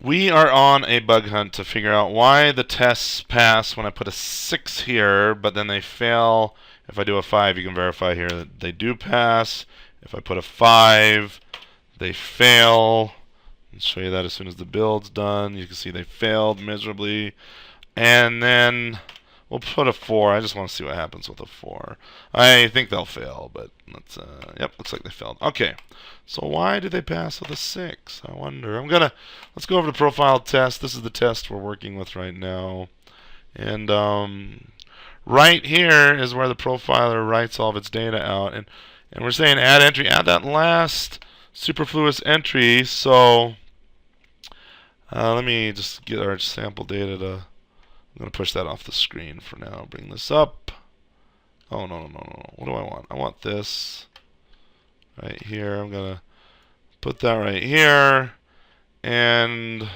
We are on a bug hunt to figure out why the tests pass when I put a 6 here, but then they fail. If I do a 5, you can verify here that they do pass. If I put a 5, they fail. I'll show you that as soon as the build's done. You can see they failed miserably. And then we'll put a 4. I just want to see what happens with a 4. I think they'll fail, but let's, yep, looks like they failed. Okay, so why did they pass with a 6? I wonder. Let's go over the profile test. This is the test we're working with right now. And right here is where the profiler writes all of its data out. And we're saying add entry, add that last superfluous entry. So let me just get our sample data to, I'm going to push that off the screen for now. Bring this up. Oh, no. What do I want? I want this right here. I'm going to put that right here. And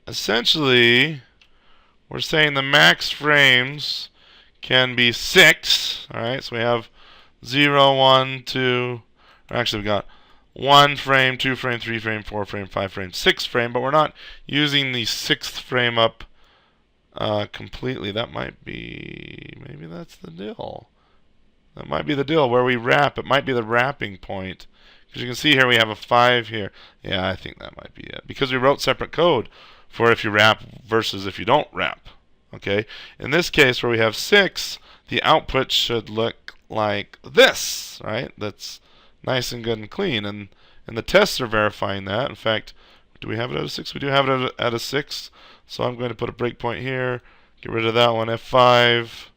essentially, we're saying the max frames can be 6. All right, so we have 0, 1, 2. Actually, we got 1 frame, 2 frame, 3 frame, 4 frame, 5 frame, 6 frame. But we're not using the 6th frame up completely. That might be, maybe that's the deal. That might be the deal where we wrap. It might be the wrapping point. Because you can see here we have a 5 here. Yeah, I think that might be it. Because we wrote separate code for if you wrap versus if you don't wrap. Okay. In this case where we have 6, the output should look like this, right? That's nice and good and clean. And the tests are verifying that. In fact, do we have it at a 6? We do have it at a 6. So I'm going to put a breakpoint here, get rid of that one, F5,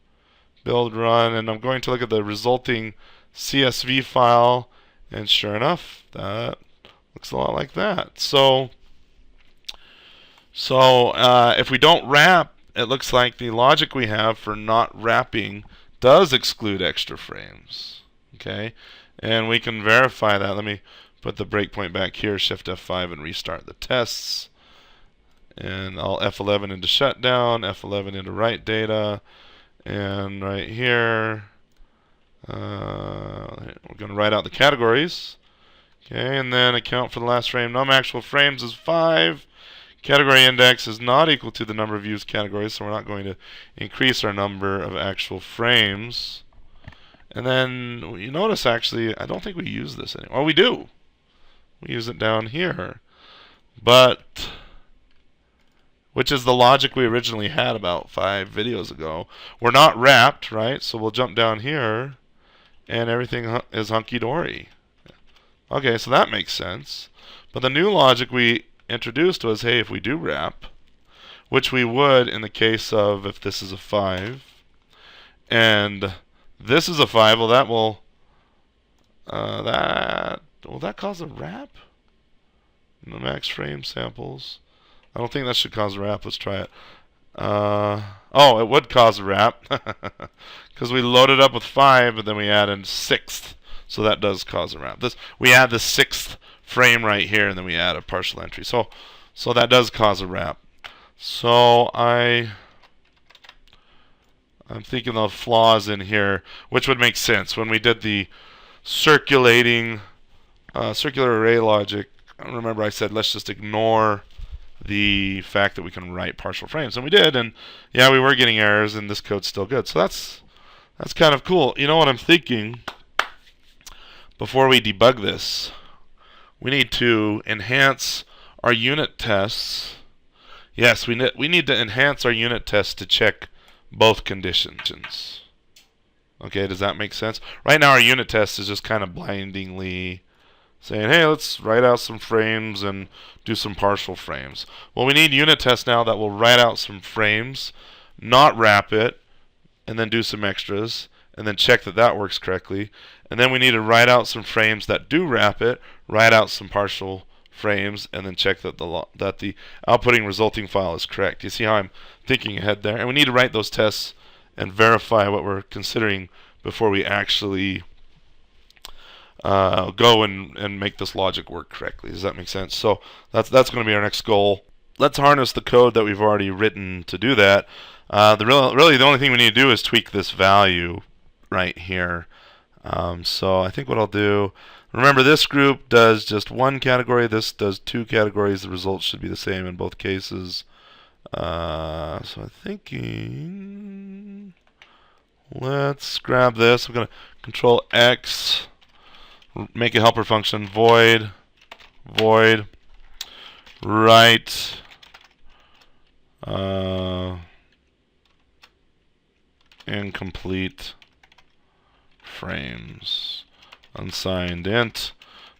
build, run, and I'm going to look at the resulting CSV file, and sure enough, that looks a lot like that. So if we don't wrap, it looks like the logic we have for not wrapping does exclude extra frames. Okay, and we can verify that. Let me put the breakpoint back here, Shift F5, and restart the tests. And I'll F11 into shutdown, F11 into write data, and right here we're going to write out the categories. Okay, and then account for the last frame. Num actual frames is 5. Category index is not equal to the number of used categories, so we're not going to increase our number of actual frames. And then you notice actually, I don't think we use this anymore. Oh, we do. We use it down here. But which is the logic we originally had about 5 videos ago. We're not wrapped, right? So we'll jump down here, and everything is hunky-dory. Okay, so that makes sense. But the new logic we introduced was, hey, if we do wrap, which we would in the case of if this is a 5, and this is a 5, well, that will that cause a wrap? No max frame samples. I don't think that should cause a wrap. Let's try it. Oh, it would cause a wrap because we loaded up with 5, but then we added 6th, so that does cause a wrap. We add the 6th frame right here, and then we add a partial entry. So that does cause a wrap. So I'm thinking of flaws in here, which would make sense when we did the circulating circular array logic. Remember, I said let's just ignore the fact that we can write partial frames, and we did, and yeah, we were getting errors, and this code's still good. So that's kind of cool. You know what I'm thinking? Before we debug this, we need to enhance our unit tests. Yes, we need to enhance our unit tests to check both conditions. Okay, does that make sense? Right now, our unit test is just kind of blindingly saying, hey, let's write out some frames and do some partial frames. Well, we need unit tests now that will write out some frames, not wrap it, and then do some extras, and then check that that works correctly. And then we need to write out some frames that do wrap it, write out some partial frames, and then check that the outputting resulting file is correct. You see how I'm thinking ahead there? And we need to write those tests and verify what we're considering before we actually go and make this logic work correctly. Does that make sense? So that's going to be our next goal. Let's harness the code that we've already written to do that. Really, the only thing we need to do is tweak this value right here. So I think what I'll do, Remember, this group does just one category. This does two categories. The results should be the same in both cases. So I'm thinking, let's grab this. I'm going to Control X, make a helper function, void, write, incomplete frames, unsigned int,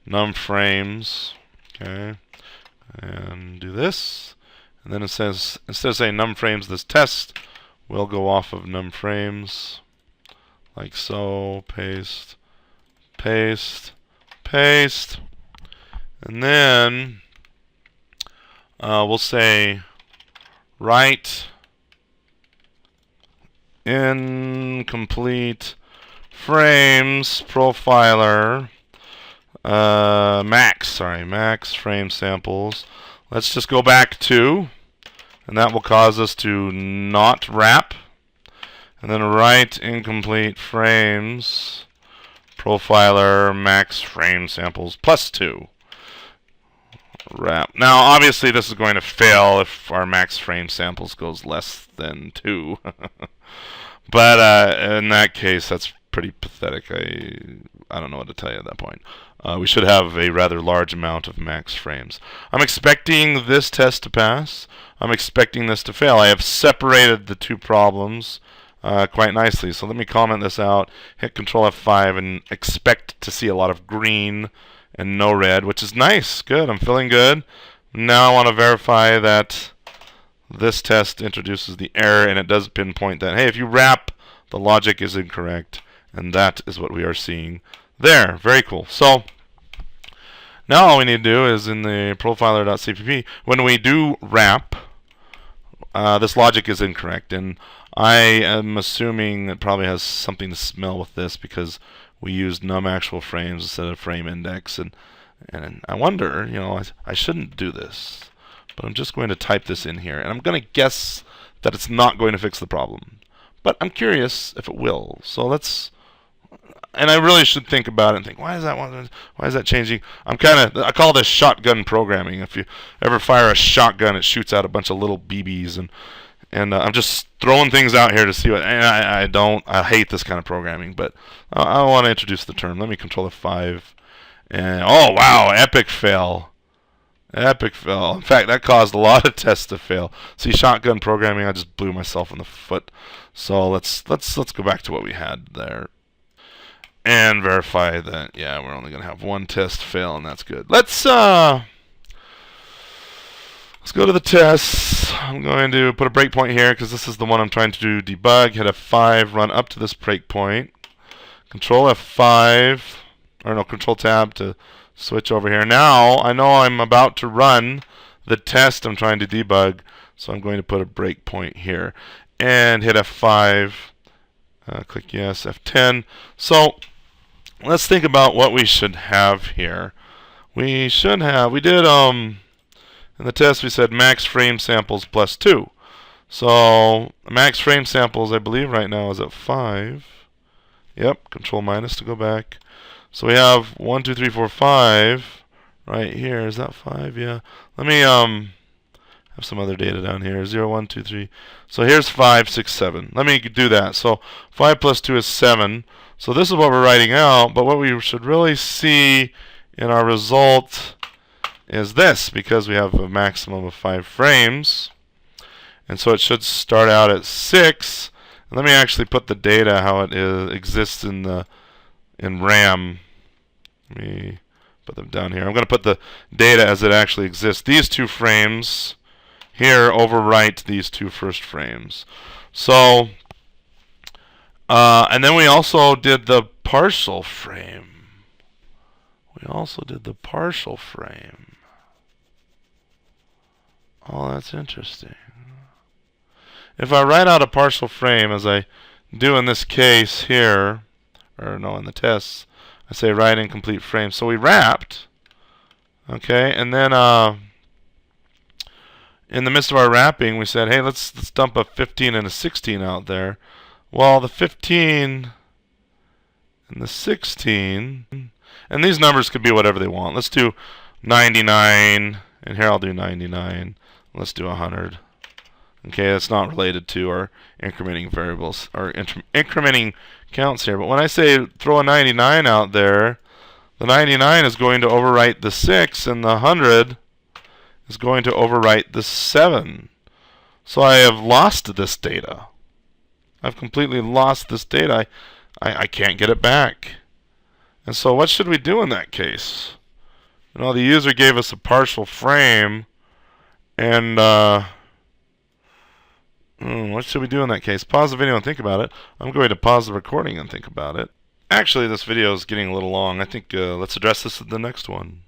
num frames, okay, and do this. And then it says, instead of saying num frames this test, we'll go off of num frames, like so, paste, paste, paste. And then we'll say write incomplete frames profiler max frame samples. Let's just go back to, and that will cause us to not wrap, and then write incomplete frames profiler max frame samples plus 2 wrap. Now obviously this is going to fail if our max frame samples goes less than 2. But in that case, that's pretty pathetic. I don't know what to tell you at that point. We should have a rather large amount of max frames. I'm expecting this test to pass. I'm expecting this to fail. I have separated the two problems quite nicely. So let me comment this out, hit Control F5, and expect to see a lot of green and no red, which is nice. Good. I'm feeling good. Now I want to verify that this test introduces the error, and it does pinpoint that, hey, if you wrap, the logic is incorrect. And that is what we are seeing there. Very cool. So now all we need to do is in the profiler.cpp, when we do wrap, this logic is incorrect. And I am assuming it probably has something to smell with this because we used num actual frames instead of frame index. And I wonder, you know, I shouldn't do this. But I'm just going to type this in here. And I'm going to guess that it's not going to fix the problem. But I'm curious if it will. So let's... And I really should think about it and think, why is that changing? I call this shotgun programming. If you ever fire a shotgun, it shoots out a bunch of little BBs, and I'm just throwing things out here to see what. And I hate this kind of programming, but I want to introduce the term. Let me Control F5, and oh wow, epic fail. Epic fail. In fact, that caused a lot of tests to fail. See, shotgun programming, I just blew myself in the foot. So let's go back to what we had there. And verify that, yeah, we're only going to have one test fail, and that's good. Let's go to the tests. I'm going to put a breakpoint here because this is the one I'm trying to debug. Hit F5, run up to this breakpoint. Control F5, or no, Control Tab to switch over here. Now, I know I'm about to run the test I'm trying to debug, so I'm going to put a breakpoint here. And hit F5, click yes, F10. So, let's think about what we should have here. We did, in the test we said max frame samples plus 2. So, max frame samples, I believe right now is at 5. Yep, Control minus to go back. So we have 1, 2, 3, 4, 5 right here. Is that 5? Yeah. Let me have some other data down here. 0, 1, 2, 3. So here's 5, 6, 7. Let me do that. So 5 plus 2 is 7. So this is what we're writing out, but what we should really see in our result is this, because we have a maximum of 5 frames. And so it should start out at 6. And let me actually put the data how it exists in RAM. Let me put them down here. I'm going to put the data as it actually exists. These 2 frames here overwrite these 2 first frames. So and then we also did the partial frame. Oh, that's interesting. If I write out a partial frame, as I do in this case here, or no, in the tests, I say write incomplete frame. So we wrapped, okay, and then in the midst of our wrapping, we said, hey, let's dump a 15 and a 16 out there. Well, the 15 and the 16, And these numbers could be whatever they want. Let's do 99, and here I'll do 99. Let's do 100. Okay, that's not related to our incrementing variables, or incrementing counts here. But when I say throw a 99 out there, the 99 is going to overwrite the 6, and the 100 is going to overwrite the 7. So I have lost this data. I've completely lost this data. I can't get it back. And so what should we do in that case? You know, the user gave us a partial frame, and what should we do in that case? Pause the video and think about it. I'm going to pause the recording and think about it. Actually, this video is getting a little long. I think let's address this in the next one.